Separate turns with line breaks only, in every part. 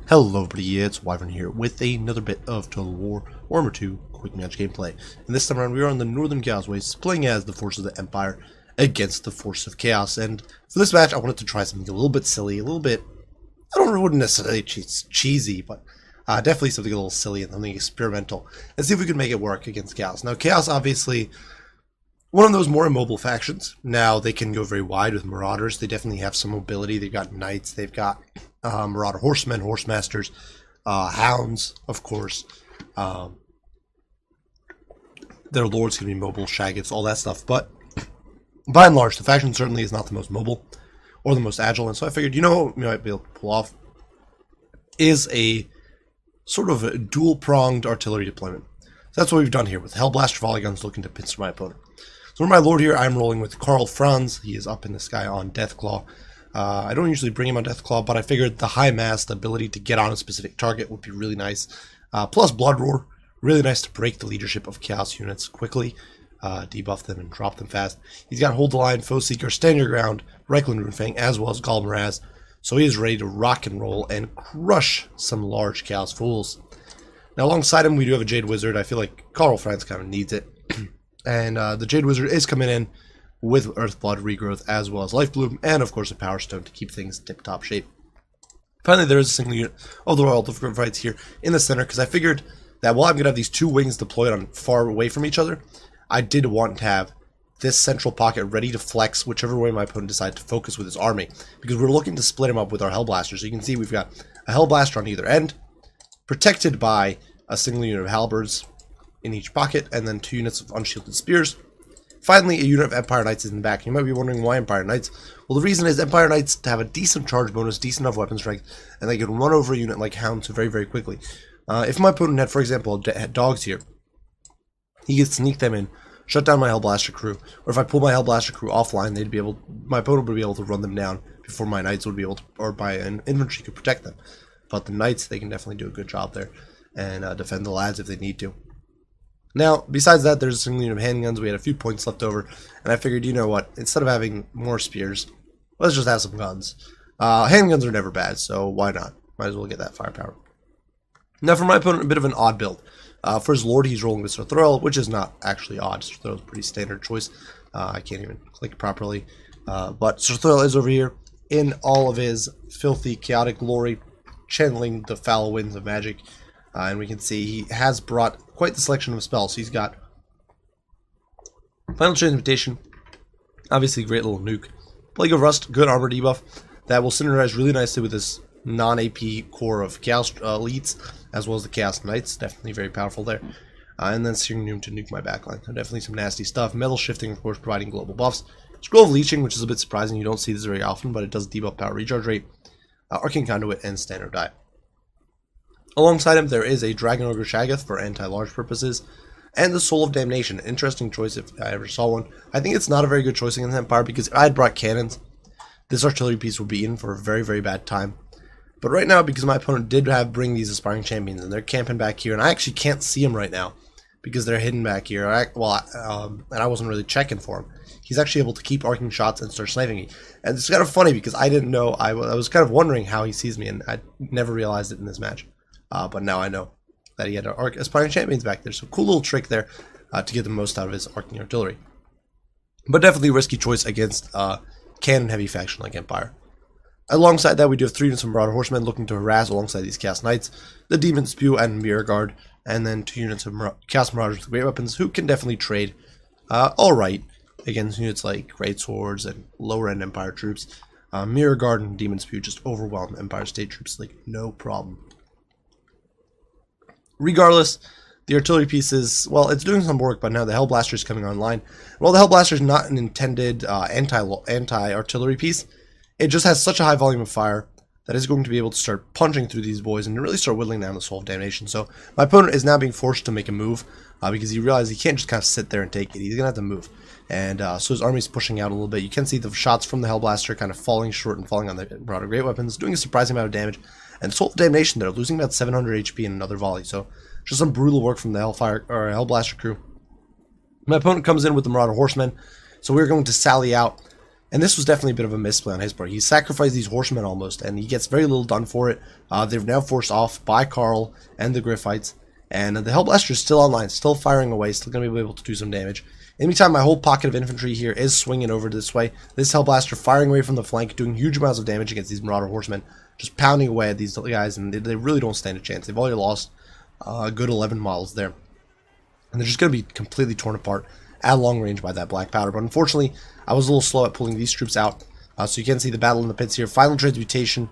Hello everybody, it's Wyvern here with another bit of Total War Warhammer 2 quick match gameplay. And this time around we are on the Northern Chaos Waste, playing as the forces of the Empire against the force of Chaos. And for this match I wanted to try something a little bit silly, a little bit, wouldn't necessarily cheesy, but definitely something a little silly and something experimental, and see if we could make it work against Chaos. Now Chaos, obviously one of those more immobile factions. Now they can go very wide with Marauders. They definitely have some mobility. They've got Knights, they've got Marauder Horsemen, Horsemasters, Hounds, of course. Their Lords can be mobile, Shaggots, all that stuff. But by and large, the faction certainly is not the most mobile or the most agile. And so I figured, you know what we might be able to pull off is a sort of a dual-pronged artillery deployment. So that's what we've done here with Hellblaster volley guns looking to pincer my opponent. So for my lord here, I'm rolling with Karl Franz. He is up in the sky on Deathclaw. I don't usually bring him on Deathclaw, but I figured the high mass, the ability to get on a specific target would be really nice. Plus Blood Roar, really nice to break the leadership of Chaos units quickly, debuff them and drop them fast. He's got Hold the Line, Foe Seeker, Stand Your Ground, Reikland Runefang, as well as Golem Raz. So he is ready to rock and roll and crush some large Chaos Fools. Now alongside him we do have a Jade Wizard. I feel like Karl Franz kind of needs it. And the Jade Wizard is coming in with Earthblood, Regrowth, as well as Life Bloom, and of course a Power Stone to keep things tip-top shape. Finally, there is a single unit of the Royal Fights here in the center, because I figured that while I'm going to have these two wings deployed on far away from each other, I did want to have this central pocket ready to flex whichever way my opponent decides to focus with his army, because we're looking to split him up with our Hellblasters. So you can see we've got a Hellblaster on either end, protected by a single unit of Halberds in each pocket, and then 2 units of Unshielded Spears. Finally, a unit of Empire Knights is in the back. You might be wondering why Empire Knights. Well, the reason is Empire Knights have a decent charge bonus, decent enough weapon strength, and they can run over a unit like Hounds very, very quickly. If my opponent had, for example, had dogs here, he could sneak them in, shut down my Hellblaster crew, or if I pull my Hellblaster crew offline, my opponent would be able to run them down before my Knights would be able to, or my infantry could protect them. But the Knights, they can definitely do a good job there and defend the lads if they need to. Now, besides that, there's a single unit of handguns. We had a few points left over, and I figured, you know what, instead of having more spears, let's just have some guns. Handguns are never bad, so why not? Might as well get that firepower. Now, for my opponent, a bit of an odd build. For his lord, he's rolling with Sir Thorel, which is not actually odd. Sir Thorel's a pretty standard choice. I can't even click properly. But Sir Thorel is over here in all of his filthy, chaotic glory, channeling the foul winds of magic. And we can see he has brought quite the selection of spells. So he's got Final Transmutation, obviously great little nuke. Plague of Rust, good armor debuff that will synergize really nicely with this non-AP core of Chaos elites, as well as the Chaos Knights. Definitely very powerful there. And then Searing Doom to nuke my backline. So definitely some nasty stuff. Metal Shifting, of course, providing global buffs. Scroll of Leeching, which is a bit surprising. You don't see this very often, but it does debuff power recharge rate. Arcane Conduit, and Standard Die. Alongside him, there is a Dragon Ogre Shaggoth for anti-large purposes, and the Soul of Damnation. An interesting choice if I ever saw one. I think it's not a very good choice against Empire, because if I had brought cannons, this artillery piece would be in for a very, very bad time. But right now, because my opponent did bring these Aspiring Champions, and they're camping back here, and I actually can't see them right now, because they're hidden back here, and I wasn't really checking for him. He's actually able to keep arcing shots and start sniping me. And it's kind of funny, because I didn't know, I was kind of wondering how he sees me, and I never realized it in this match. But now I know that he had Aspiring Champions back there. So cool little trick there to get the most out of his arcing artillery. But definitely a risky choice against cannon-heavy faction like Empire. Alongside that, we do have 3 units of Marauder Horsemen looking to harass alongside these Chaos Knights, the Demon Spew and Mirror Guard, and then 2 units of Chaos Marauders with great weapons who can definitely trade alright against units like Great Swords and lower-end Empire troops. Mirror Guard and Demon Spew just overwhelm Empire State troops like no problem. Regardless, the artillery pieces, well, it's doing some work, but now the Hellblaster is coming online. While the Hellblaster is not an intended anti-artillery piece, it just has such a high volume of fire that it's going to be able to start punching through these boys and really start whittling down the Soul of Damnation. So my opponent is now being forced to make a move because he realized he can't just kind of sit there and take it. He's going to have to move. And so his army's pushing out a little bit. You can see the shots from the Hellblaster kind of falling short and falling on the Marauder Great Weapons, doing a surprising amount of damage. And Soul of Damnation, they're losing about 700 HP in another volley. So just some brutal work from the Hellblaster crew. My opponent comes in with the Marauder Horsemen. So we're going to sally out And this was definitely a bit of a misplay on his part. He sacrificed these horsemen almost, and he gets very little done for it. They're now forced off by Carl and the Griffites. And the Hellblaster is still online, still firing away, still going to be able to do some damage. In the meantime, my whole pocket of infantry here is swinging over this way. This Hellblaster firing away from the flank, doing huge amounts of damage against these Marauder horsemen. Just pounding away at these guys, and they really don't stand a chance. They've already lost a good 11 models there. And they're just going to be completely torn apart at long range by that black powder. But unfortunately, I was a little slow at pulling these troops out. So you can see the battle in the pits here. Final transmutation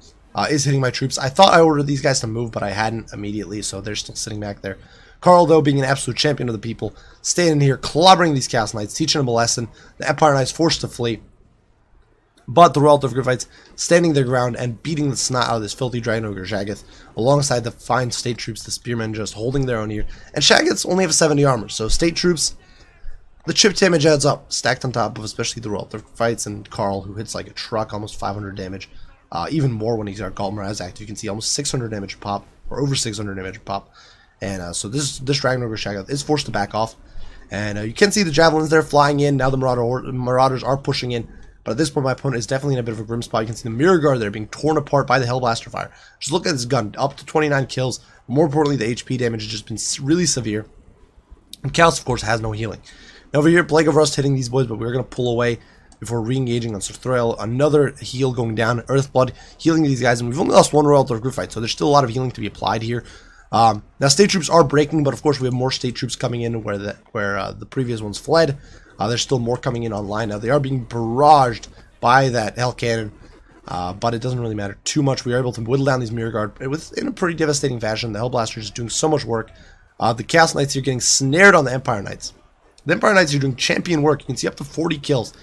is hitting my troops. I thought I ordered these guys to move, but I hadn't immediately, so they're still sitting back there. Carl, though, being an absolute champion of the people, standing here, clobbering these Chaos Knights, teaching them a lesson. The Empire Knights forced to flee. But the Royal Griffites standing their ground and beating the snot out of this filthy Dragon Ogre Shaggoth, alongside the fine state troops, the Spearmen just holding their own here. And Shaggoths only have 70 armor, so state troops, the chip damage adds up, stacked on top of especially the Royal Griffites and Carl, who hits like a truck, almost 500 damage. Even more when he's got Galtmaraz active. You can see almost 600 damage a pop, or over 600 damage a pop. And so this Dragon Ogre Shaggoth is forced to back off. And you can see the Javelins there flying in. Now the Marauders are pushing in. But at this point, my opponent is definitely in a bit of a grim spot. You can see the Mirror Guard there being torn apart by the Hellblaster fire. Just look at this gun, up to 29 kills. More importantly, the HP damage has just been really severe. And Chaos, of course, has no healing. Now over here, Plague of Rust hitting these boys, but we're going to pull away before re-engaging on Sir Thrail. Another heal going down, Earthblood healing these guys, and we've only lost one Royal Griffite, so there's still a lot of healing to be applied here. Now state troops are breaking, but of course we have more state troops coming in where the previous ones fled. There's still more coming in online now. They are being barraged by that Hell Cannon, but it doesn't really matter too much. We are able to whittle down these Mirror Guard in a pretty devastating fashion. The Hellblaster is doing so much work. The Chaos Knights here getting snared on the Empire Knights. The Empire Knights are doing champion work. You can see up to 40 kills.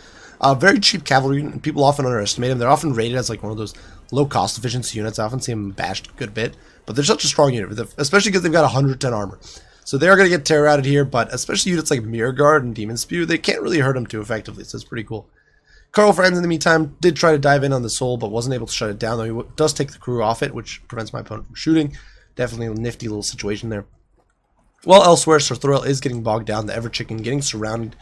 Very cheap cavalry, and people often underestimate them. They're often rated as like one of those low-cost efficiency units. I often see them bashed a good bit, but they're such a strong unit, especially because they've got 110 armor. So they are going to get terror-routed here, but especially units like Mirror Guard and Demon Spew, they can't really hurt them too effectively, so it's pretty cool. Carl Franz, in the meantime, did try to dive in on the Soul, but wasn't able to shut it down, though he does take the crew off it, which prevents my opponent from shooting. Definitely a nifty little situation there. Well, elsewhere, Sir Thrail is getting bogged down, the Ever-Chicken getting surrounded,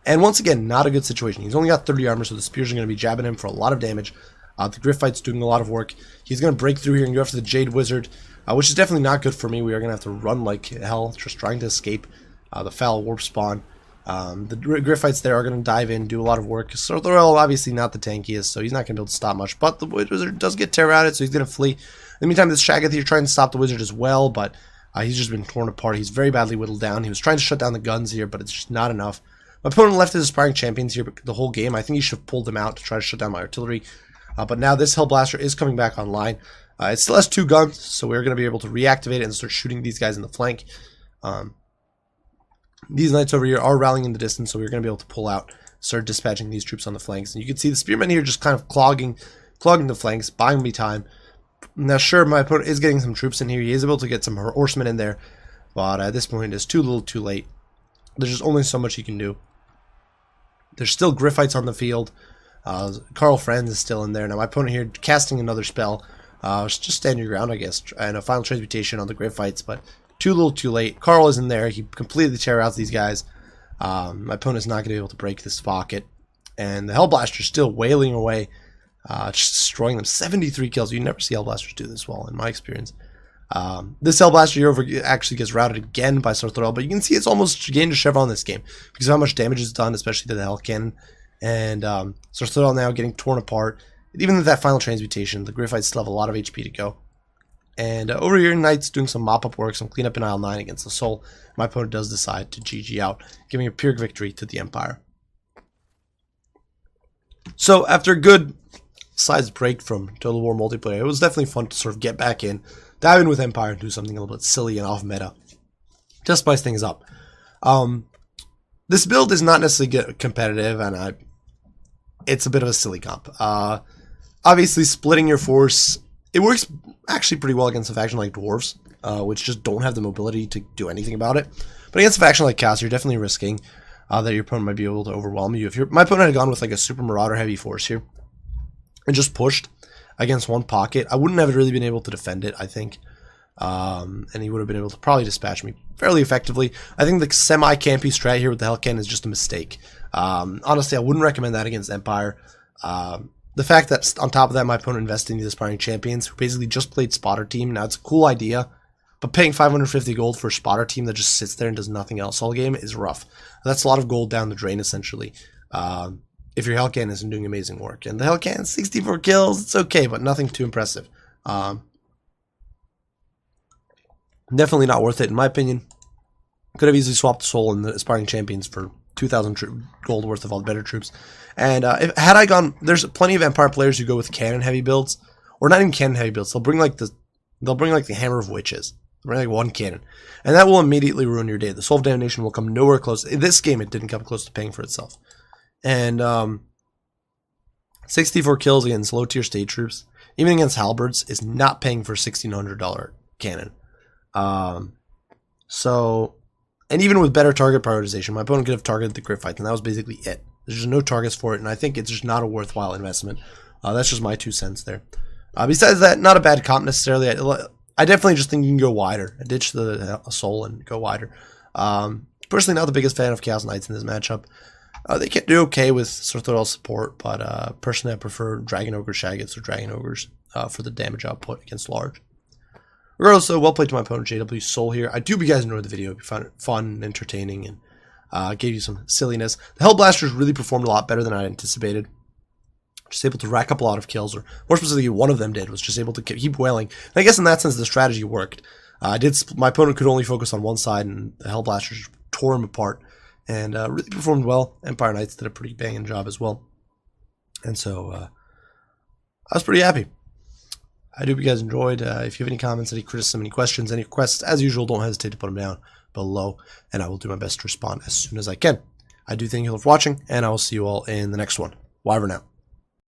and once again, not a good situation. He's only got 30 armor, so the spears are going to be jabbing him for a lot of damage. The Griffite's doing a lot of work. He's going to break through here and go after the Jade Wizard, which is definitely not good for me. We are going to have to run like hell, just trying to escape the foul warp spawn. The Griffites there are going to dive in, do a lot of work. Sir Thrail, obviously not the tankiest, so he's not going to be able to stop much, but the Wizard does get terror-routed, so he's going to flee. In the meantime, this Shaggoth here trying to stop the Wizard as well, but he's just been torn apart. He's very badly whittled down. He was trying to shut down the guns here, but it's just not enough. My opponent left his Aspiring Champions here the whole game. I think he should have pulled them out to try to shut down my artillery. But now this Hellblaster is coming back online. It still has 2 guns, so we're going to be able to reactivate it and start shooting these guys in the flank. These Knights over here are rallying in the distance, so we're going to be able to pull out, start dispatching these troops on the flanks. And you can see the Spearmen here just kind of clogging the flanks, buying me time. Now, sure, my opponent is getting some troops in here. He is able to get some horsemen in there, but at this point, it's too little too late. There's just only so much he can do. There's still Griffites on the field. Carl Franz is still in there. Now, my opponent here casting another spell. Just stand your ground, I guess, and a final transmutation on the Griffites, but too little too late. Carl is in there. He completely tear out these guys. My opponent is not going to be able to break this pocket. And the Hellblaster is still wailing away, just destroying them. 73 kills. You never see Hellblasters do this well, in my experience. This Hellblaster here over actually gets routed again by Sir Thrail, but you can see it's almost gained a chevron this game because of how much damage is done, especially to the Hell Cannon. And Sir Thrail now getting torn apart. Even with that final transmutation, the Griffites still have a lot of HP to go. And over here, Knight's doing some mop-up work, some cleanup in Aisle 9 against the Soul. My opponent does decide to GG out, giving a Pyrrhic victory to the Empire. So, after a good size break from Total War multiplayer, it was definitely fun to sort of get back in, dive in with Empire, and do something a little bit silly and off-meta. Just spice things up. This build is not necessarily competitive, and it's a bit of a silly comp. Obviously, splitting your force, it works actually pretty well against a faction like Dwarves, which just don't have the mobility to do anything about it. But against a faction like Chaos, you're definitely risking that your opponent might be able to overwhelm you. If my opponent had gone with like a Super Marauder heavy force here and just pushed against one pocket, I wouldn't have really been able to defend it, I think. And he would have been able to probably dispatch me fairly effectively. I think the semi-campy strat here with the Hell Cannon is just a mistake. Honestly, I wouldn't recommend that against Empire. The fact that on top of that, my opponent invested in these aspiring champions who basically just played spotter team. Now, it's a cool idea, but paying 550 gold for a spotter team that just sits there and does nothing else all game is rough. That's a lot of gold down the drain, essentially. If your Hellcan isn't doing amazing work. And the Hellcan, 64 kills, it's okay, but nothing too impressive. Definitely not worth it, in my opinion. Could have easily swapped the soul in the aspiring champions for 2,000 gold worth of all the better troops. And had I gone, there's plenty of Empire players who go with cannon heavy builds, or not even cannon heavy builds. They'll bring like the Hammer of Witches. They'll bring like one cannon, and that will immediately ruin your day. The Soul of Damnation will come nowhere close. In this game, it didn't come close to paying for itself. And 64 kills against low tier state troops, even against halberds, is not paying for a $1,600 cannon. And even with better target prioritization, my opponent could have targeted the crit fights, and that was basically it. There's just no targets for it, and I think it's just not a worthwhile investment. That's just my 2 cents there. Besides that, not a bad comp necessarily. I definitely just think you can go wider. Ditch the soul and go wider. Personally, not the biggest fan of Chaos Knights in this matchup. They can do okay with Sorthorel support, but personally, I prefer Dragon Ogre Shaggots or Dragon Ogres for the damage output against large. Regardless, well played to my opponent, JW Soul here. I do hope you guys enjoyed the video. If you found it fun and entertaining and gave you some silliness. The Hellblasters really performed a lot better than I anticipated. Just able to rack up a lot of kills, or more specifically, one of them did, was just able to keep wailing. And I guess in that sense, the strategy worked. My opponent could only focus on one side, and the Hellblasters tore him apart, and really performed well. Empire Knights did a pretty banging job as well. And so, I was pretty happy. I do hope you guys enjoyed. If you have any comments, any criticism, any questions, any requests, as usual, don't hesitate to put them down below, and I will do my best to respond as soon as I can. I do thank you all for watching, and I will see you all in the next one. Bye for now.